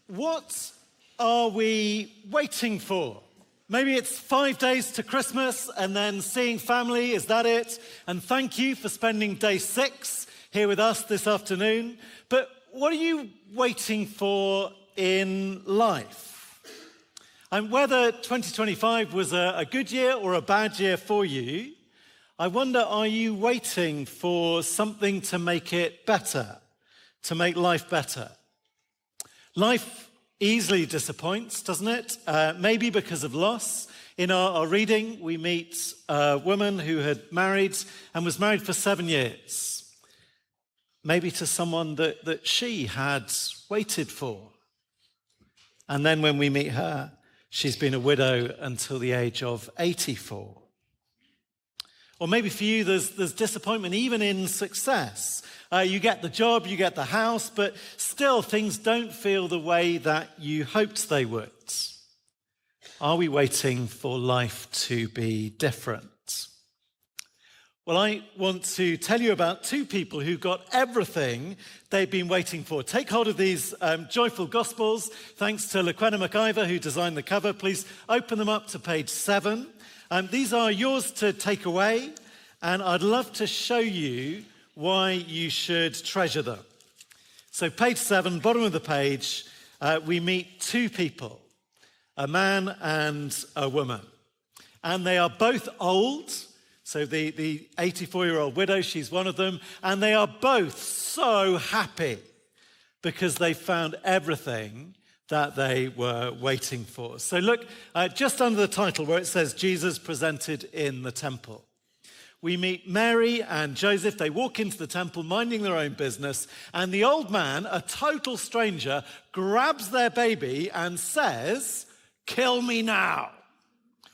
What are we waiting for? Maybe it's 5 days to Christmas and then seeing family, is that it? And thank you for spending day 6 here with us this afternoon. But what are you waiting for in life? And whether 2025 was a good year or a bad year for you, I wonder, are you waiting for something to make it better, to make life better? Life easily disappoints, doesn't it? Maybe because of loss. In our reading, we meet a woman who had married and was married for 7 years. Maybe to someone that she had waited for. And then when we meet her, she's been a widow until the age of 84. Or maybe for you, there's disappointment even in success. You get the job, you get the house, but still things don't feel the way that you hoped they would. Are we waiting for life to be different? Well, I want to tell you about 2 people who got everything they've been waiting for. Take hold of these joyful Gospels. Thanks to Laquena McIver, who designed the cover. Please open them up to page 7. These are yours to take away, and I'd love to show you why you should treasure them. So page 7, bottom of the page, we meet 2 people, a man and a woman. And they are both old. So the 84-year-old widow, she's one of them. And they are both so happy because they found everything that they were waiting for. So look just under the title where it says Jesus presented in the temple. We meet Mary and Joseph. They walk into the temple minding their own business. And the old man, a total stranger, grabs their baby and says, "Kill me now."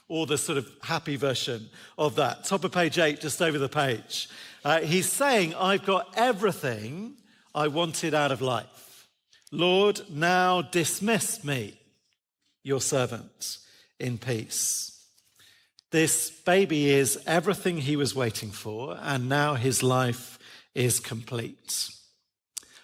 Or the sort of happy version of that. Top of page 8, just over the page. He's saying, I've got everything I wanted out of life. Lord, now dismiss me, your servant, in peace. This baby is everything he was waiting for, and now his life is complete.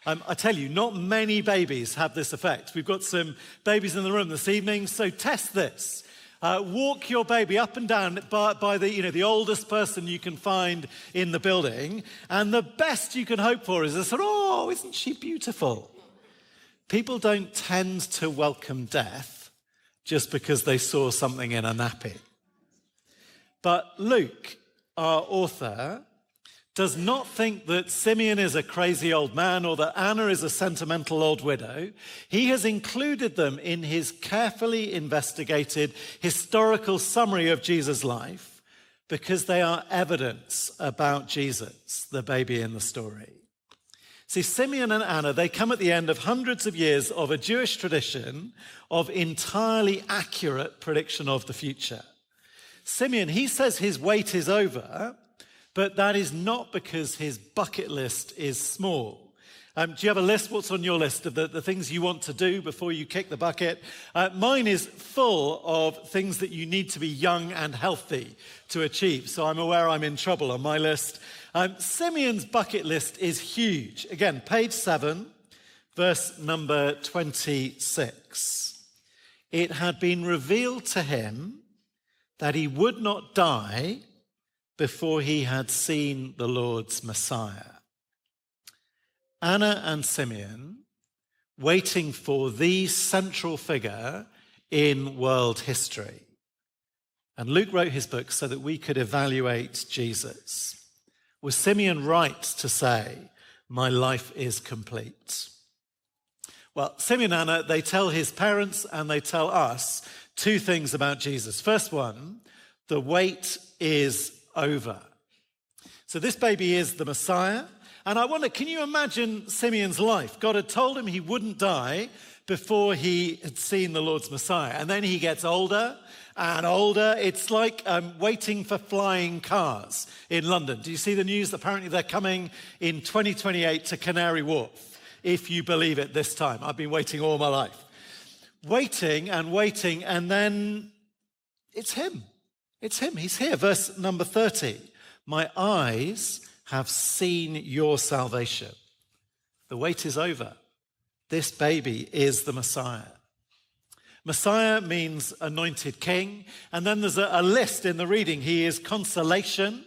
I tell you, not many babies have this effect. We've got some babies in the room this evening, so test this. Walk your baby up and down by the oldest person you can find in the building, and the best you can hope for is a sort of, "Oh, isn't she beautiful?" People don't tend to welcome death just because they saw something in a nappy. But Luke, our author, does not think that Simeon is a crazy old man or that Anna is a sentimental old widow. He has included them in his carefully investigated historical summary of Jesus' life because they are evidence about Jesus, the baby in the story. See, Simeon and Anna, they come at the end of hundreds of years of a Jewish tradition of entirely accurate prediction of the future. Simeon, he says his wait is over, but that is not because his bucket list is small. Do you have a list? What's on your list of the things you want to do before you kick the bucket? Mine is full of things that you need to be young and healthy to achieve. So I'm aware I'm in trouble on my list. Simeon's bucket list is huge. Again, page 7, verse number 26. It had been revealed to him that he would not die before he had seen the Lord's Messiah. Anna and Simeon waiting for the central figure in world history. And Luke wrote his book so that we could evaluate Jesus. Was Simeon right to say, "My life is complete"? Well, Simeon and Anna, they tell his parents and they tell us 2 things about Jesus. First one, the wait is over. So this baby is the Messiah. And I wonder, can you imagine Simeon's life? God had told him he wouldn't die before he had seen the Lord's Messiah. And then he gets older and older. It's like waiting for flying cars in London. Do you see the news? Apparently they're coming in 2028 to Canary Wharf, if you believe it this time. I've been waiting all my life. Waiting, and then it's him. It's him. He's here. Verse number 30. My eyes have seen your salvation. The wait is over. This baby is the Messiah. Messiah means anointed king. And then there's a list in the reading. He is consolation.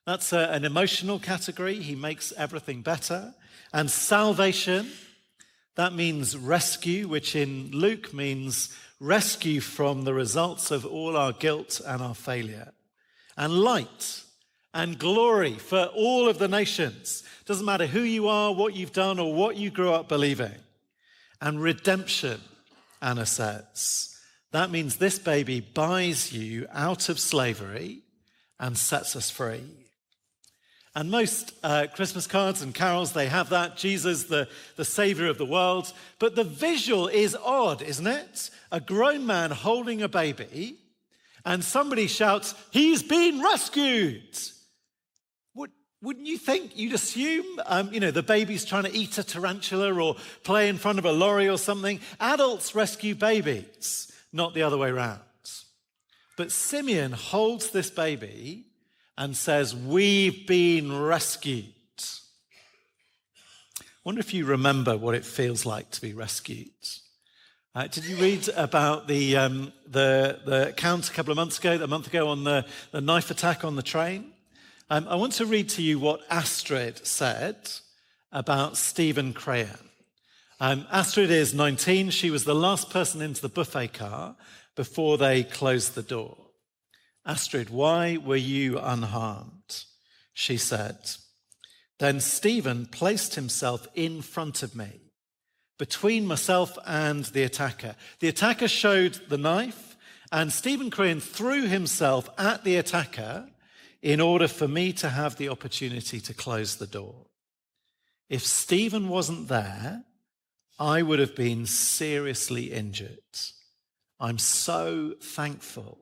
That's an emotional category. He makes everything better. And salvation, that means rescue, which in Luke means rescue from the results of all our guilt and our failure. And light and glory for all of the nations. Doesn't matter who you are, what you've done, or what you grew up believing. And redemption, Anna says. That means this baby buys you out of slavery and sets us free. And most Christmas cards and carols, they have that, Jesus, the savior of the world. But the visual is odd, isn't it? A grown man holding a baby, and somebody shouts, "He's been rescued!" Wouldn't you think? You'd assume, the baby's trying to eat a tarantula or play in front of a lorry or something. Adults rescue babies, not the other way around. But Simeon holds this baby and says, "We've been rescued." I wonder if you remember what it feels like to be rescued. Did you read about the account a month ago on the knife attack on the train? I want to read to you what Astrid said about Stephen Crayon. Astrid is 19. She was the last person into the buffet car before they closed the door. Astrid, why were you unharmed? She said, "Then Stephen placed himself in front of me, between myself and the attacker. The attacker showed the knife, and Stephen Crayon threw himself at the attacker in order for me to have the opportunity to close the door. If Stephen wasn't there, I would have been seriously injured. I'm so thankful.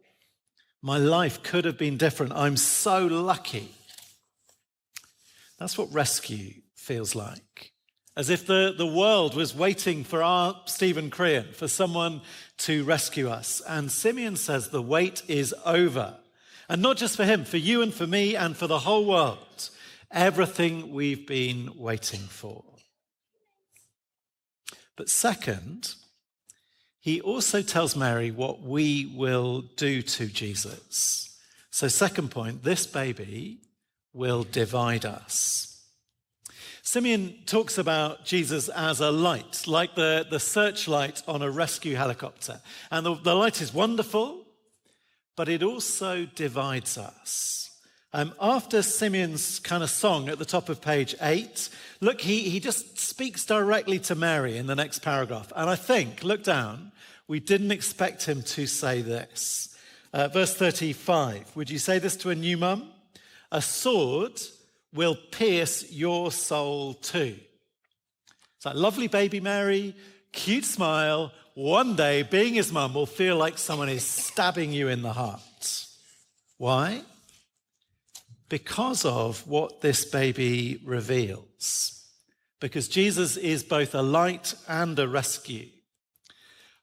My life could have been different. I'm so lucky." That's what rescue feels like. As if the world was waiting for our Stephen Crayon, for someone to rescue us. And Simeon says the wait is over. And not just for him, for you and for me and for the whole world. Everything we've been waiting for. But second, he also tells Mary what we will do to Jesus. So second point, this baby will divide us. Simeon talks about Jesus as a light, like the searchlight on a rescue helicopter. And the light is wonderful, but it also divides us. After Simeon's kind of song at the top of page 8, look, he just speaks directly to Mary in the next paragraph. And I think, look down, we didn't expect him to say this. Verse 35, would you say this to a new mum? "A sword will pierce your soul too." It's like, lovely baby Mary, cute smile. One day, being his mum will feel like someone is stabbing you in the heart. Why? Because of what this baby reveals. Because Jesus is both a light and a rescue.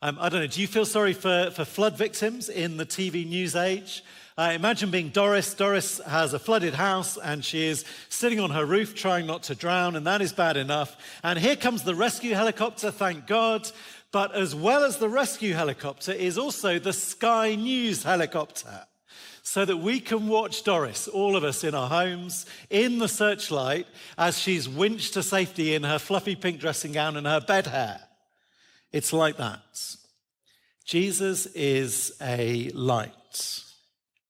I don't know, do you feel sorry for flood victims in the TV news age? Imagine being Doris. Doris has a flooded house and she is sitting on her roof trying not to drown, and that is bad enough. And here comes the rescue helicopter, thank God. But as well as the rescue helicopter is also the Sky News helicopter, so that we can watch Doris, all of us in our homes, in the searchlight as she's winched to safety in her fluffy pink dressing gown and her bed hair. It's like that. Jesus is a light,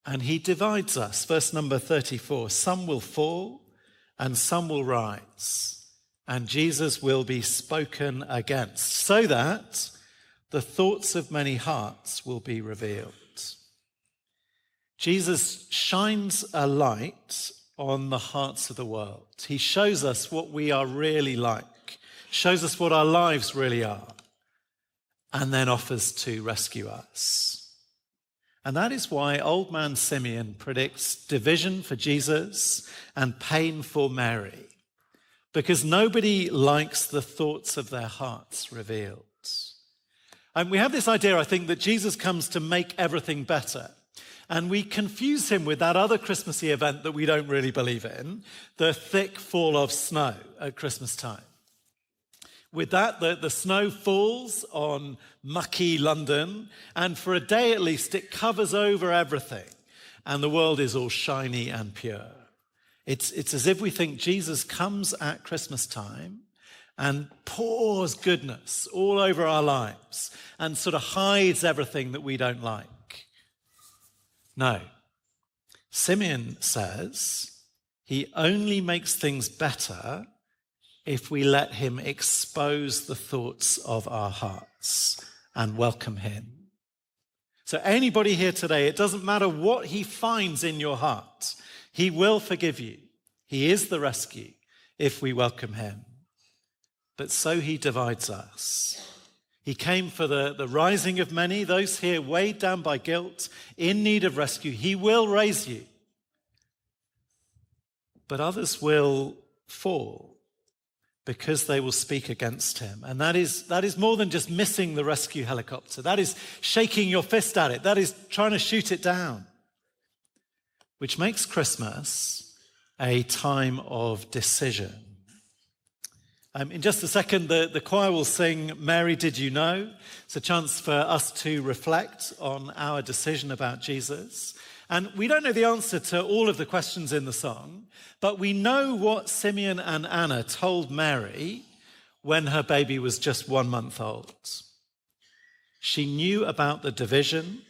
and he divides us. Verse number 34, "Some will fall and some will rise, and Jesus will be spoken against, so that the thoughts of many hearts will be revealed." Jesus shines a light on the hearts of the world. He shows us what we are really like, shows us what our lives really are, and then offers to rescue us. And that is why old man Simeon predicts division for Jesus and pain for Mary. Because nobody likes the thoughts of their hearts revealed. And we have this idea, I think, that Jesus comes to make everything better. And we confuse him with that other Christmassy event that we don't really believe in, the thick fall of snow at Christmas time. With that, the snow falls on mucky London, and for a day at least, it covers over everything, and the world is all shiny and pure. It's as if we think Jesus comes at Christmas time and pours goodness all over our lives and sort of hides everything that we don't like. No. Simeon says he only makes things better if we let him expose the thoughts of our hearts and welcome him. So anybody here today, it doesn't matter what he finds in your heart, he will forgive you. He is the rescue if we welcome him. But so he divides us. He came for the rising of many, those here weighed down by guilt, in need of rescue. He will raise you. But others will fall because they will speak against him. And that is more than just missing the rescue helicopter. That is shaking your fist at it. That is trying to shoot it down. Which makes Christmas a time of decision. In just a second, the choir will sing, Mary, Did You Know? It's a chance for us to reflect on our decision about Jesus. And we don't know the answer to all of the questions in the song, but we know what Simeon and Anna told Mary when her baby was just 1 month old. She knew about the division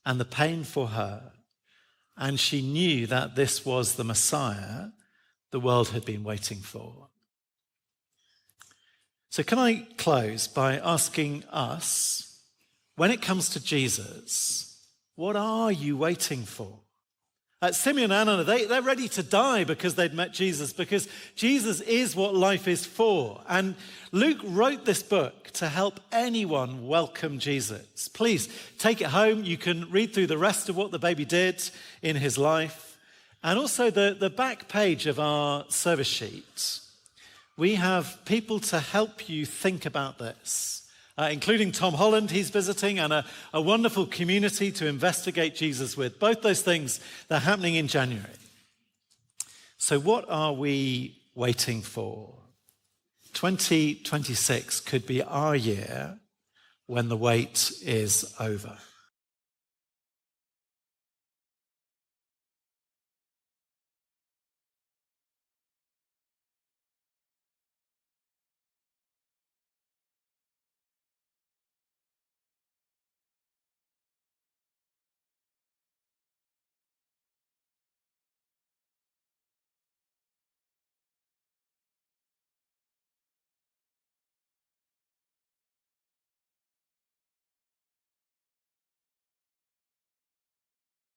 and the pain for her, and she knew that this was the Messiah the world had been waiting for. So can I close by asking us, when it comes to Jesus, what are you waiting for? Simeon and Anna, they're ready to die because they'd met Jesus, because Jesus is what life is for. And Luke wrote this book to help anyone welcome Jesus. Please take it home. You can read through the rest of what the baby did in his life. And also the back page of our service sheet, we have people to help you think about this. Including Tom Holland, he's visiting, and a wonderful community to investigate Jesus with. Both those things, they're happening in January. So what are we waiting for? 2026 could be our year when the wait is over.